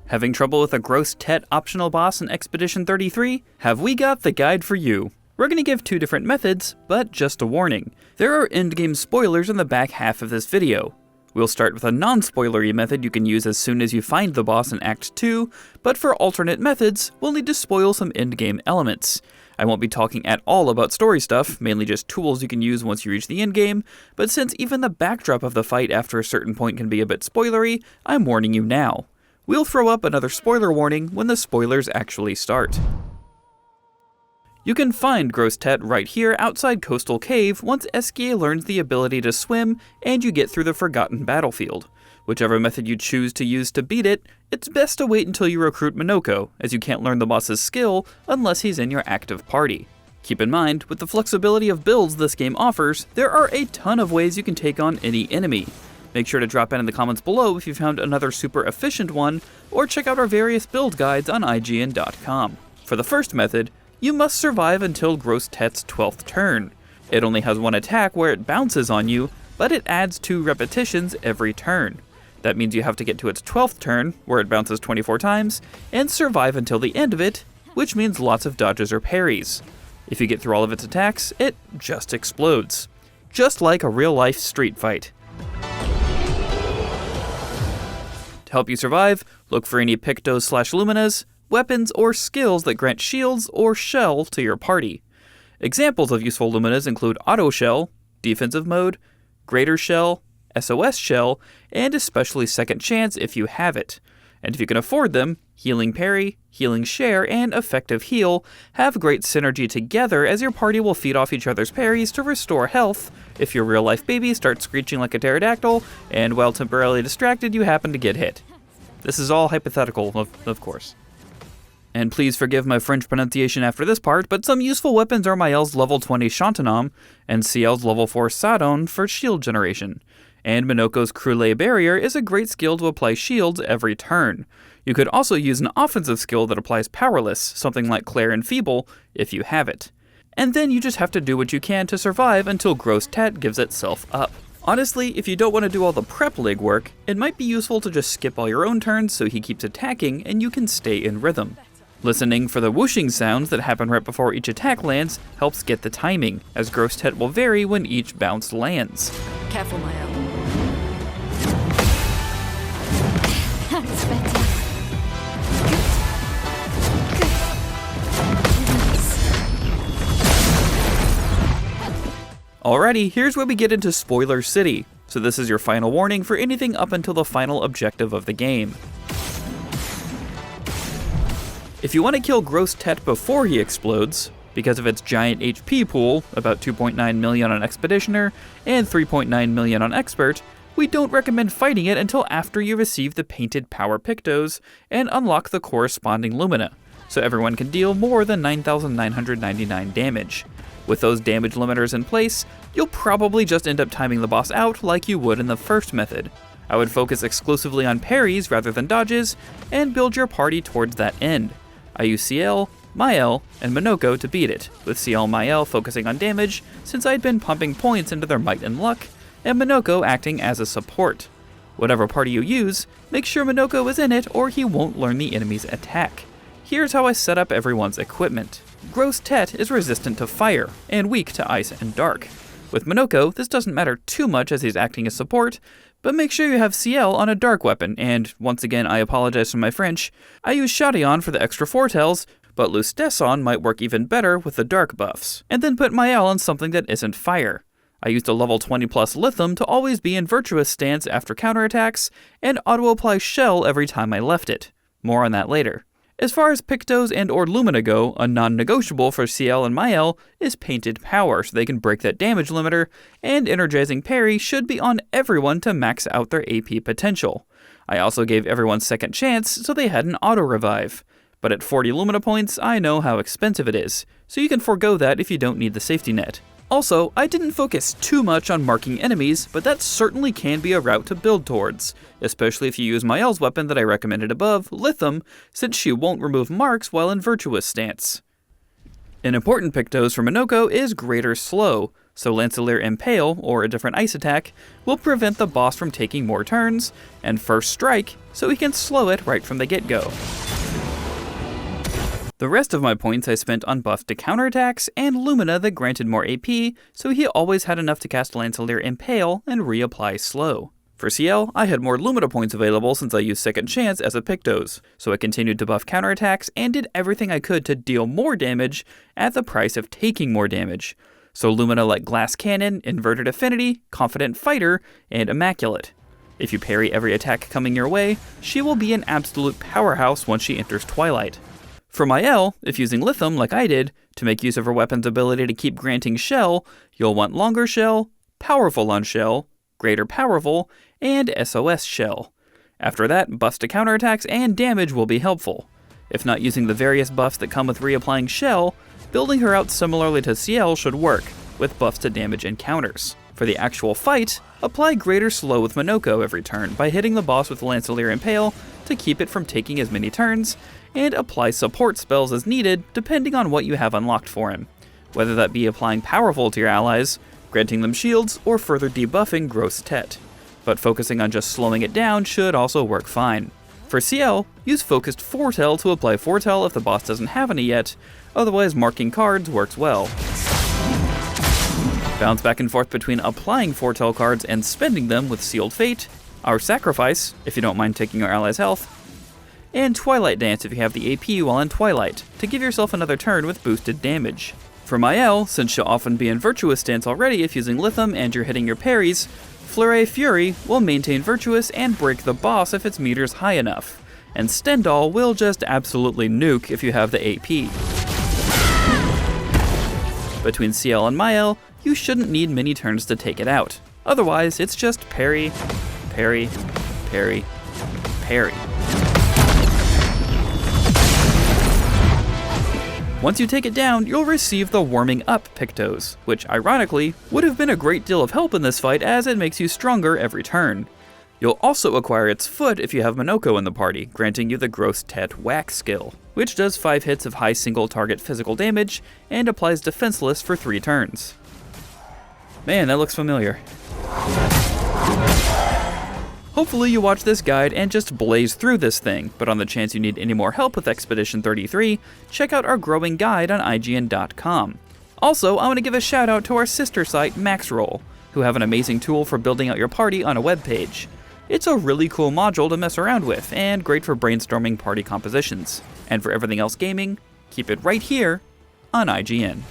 Having trouble with a Grosse Tete optional boss in Expedition 33? Have we got the guide for you? We're going to give two different methods, but just a warning. There are endgame spoilers in the back half of this video. We'll start with a non-spoilery method you can use as soon as you find the boss in Act 2, but for alternate methods, we'll need to spoil some endgame elements. I won't be talking at all about story stuff, mainly just tools you can use once you reach the endgame, but since even the backdrop of the fight after a certain point can be a bit spoilery, I'm warning you now. We'll throw up another spoiler warning when the spoilers actually start. You can find Grosse Tete right here outside Coastal Cave once Eskia learns the ability to swim and you get through the Forgotten Battlefield. Whichever method you choose to use to beat it, it's best to wait until you recruit Minoko, as you can't learn the boss's skill unless he's in your active party. Keep in mind, with the flexibility of builds this game offers, there are a ton of ways you can take on any enemy. Make sure to drop in the comments below if you found another super efficient one, or check out our various build guides on IGN.com. For the first method, you must survive until Grosse Tete's 12th turn. It only has one attack where it bounces on you, but it adds 2 repetitions every turn. That means you have to get to its 12th turn, where it bounces 24 times, and survive until the end of it, which means lots of dodges or parries. If you get through all of its attacks, it just explodes. Just like a real-life street fight. To help you survive, look for any Pictos/Luminas, weapons, or skills that grant shields or shell to your party. Examples of useful Luminas include Auto Shell, Defensive Mode, Greater Shell, SOS Shell, and especially Second Chance if you have it. And if you can afford them, Healing Parry, Healing Share, and Effective Heal have great synergy together as your party will feed off each other's parries to restore health if your real-life baby starts screeching like a pterodactyl, and while temporarily distracted you happen to get hit. This is all hypothetical, of course. And please forgive my French pronunciation after this part, but some useful weapons are Mael's level 20 Chantanam and CL's level 4 Sadon for shield generation. And Minoko's Creulet Barrier is a great skill to apply shields every turn. You could also use an offensive skill that applies Powerless, something like Clair Enfeeble, if you have it. And then you just have to do what you can to survive until Grosse Tete gives itself up. Honestly, if you don't want to do all the prep legwork, it might be useful to just skip all your own turns so he keeps attacking and you can stay in rhythm. Listening for the whooshing sounds that happen right before each attack lands helps get the timing, as Grosse Tete will vary when each bounce lands. Careful, Mael. That's better. Alrighty, here's where we get into Spoiler City. So this is your final warning for anything up until the final objective of the game. If you want to kill Grosse Tete before he explodes, because of its giant HP pool, about 2.9 million on Expeditioner and 3.9 million on Expert, we don't recommend fighting it until after you receive the painted power Pictos and unlock the corresponding Lumina, so everyone can deal more than 9,999 damage. With those damage limiters in place, you'll probably just end up timing the boss out like you would in the first method. I would focus exclusively on parries rather than dodges, and build your party towards that end. I use CL, Mael, and Minoko to beat it, with CL and Mael focusing on damage since I'd been pumping points into their might and luck, and Minoko acting as a support. Whatever party you use, make sure Minoko is in it or he won't learn the enemy's attack. Here's how I set up everyone's equipment. Grosse Tete is resistant to fire, and weak to ice and dark. With Minoko, this doesn't matter too much as he's acting as support, but make sure you have CL on a dark weapon, and once again I apologize for my French, I use Chadion for the extra foretells, but Lustesson might work even better with the dark buffs, and then put Mael on something that isn't fire. I used a level 20 plus Lithium to always be in Virtuous stance after counterattacks, and auto-apply Shell every time I left it. More on that later. As far as Pictos and or Lumina go, a non-negotiable for CL and Mael is Painted Power so they can break that damage limiter, and Energizing Parry should be on everyone to max out their AP potential. I also gave everyone Second Chance so they had an auto-revive. But at 40 Lumina points, I know how expensive it is, so you can forego that if you don't need the safety net. Also, I didn't focus too much on marking enemies, but that certainly can be a route to build towards, especially if you use Mael's weapon that I recommended above, Lithium, since she won't remove marks while in Virtuous stance. An important Pictos for Minoko is Greater Slow, So Lancelier Impale, or a different ice attack, will prevent the boss from taking more turns, and First Strike, so he can slow it right from the get-go. The rest of my points I spent on buffs to counterattacks and Lumina that granted more AP, so he always had enough to cast Lancelier Impale and reapply Slow. For CL, I had more Lumina points available since I used Second Chance as a Pictos, so I continued to buff counterattacks and did everything I could to deal more damage at the price of taking more damage. So Lumina like Glass Cannon, Inverted Affinity, Confident Fighter, and Immaculate. If you parry every attack coming your way, she will be an absolute powerhouse once she enters Twilight. For my L, if using Lithium like I did, to make use of her weapon's ability to keep granting Shell, you'll want Longer Shell, Powerful on Shell, Greater Powerful, and SOS Shell. After that, buffs to counterattacks and damage will be helpful. If not using the various buffs that come with reapplying Shell, building her out similarly to CL should work, with buffs to damage and counters. For the actual fight, apply Greater Slow with Minoko every turn by hitting the boss with Lancelier Impale to keep it from taking as many turns, and apply support spells as needed depending on what you have unlocked for him, whether that be applying Powerful to your allies, granting them shields, or further debuffing Grosse Tete. But focusing on just slowing it down should also work fine. For CL, use Focused Foretell to apply Foretell if the boss doesn't have any yet, otherwise marking cards works well. Bounce back and forth between applying Foretell cards and spending them with Sealed Fate, our Sacrifice, if you don't mind taking your allies' health, and Twilight Dance if you have the AP while in Twilight, to give yourself another turn with boosted damage. For my L, since she'll often be in Virtuous stance already if using Lithium and you're hitting your parries, Fleury Fury will maintain Virtuous and break the boss if its meter's high enough, and Stendhal will just absolutely nuke if you have the AP. Between CL and my L, you shouldn't need many turns to take it out. Otherwise, it's just parry, parry, parry, parry. Once you take it down, you'll receive the Warming Up Pictos, which ironically would have been a great deal of help in this fight as it makes you stronger every turn. You'll also acquire its foot if you have Minoko in the party, granting you the Grosse Tete Whack skill, which does 5 hits of high single target physical damage and applies Defenseless for 3 turns. Man, that looks familiar. Hopefully you watch this guide and just blaze through this thing, but on the chance you need any more help with Expedition 33, check out our growing guide on IGN.com. Also, I want to give a shout out to our sister site Maxroll, who have an amazing tool for building out your party on a web page. It's a really cool module to mess around with, and great for brainstorming party compositions. And for everything else gaming, keep it right here on IGN.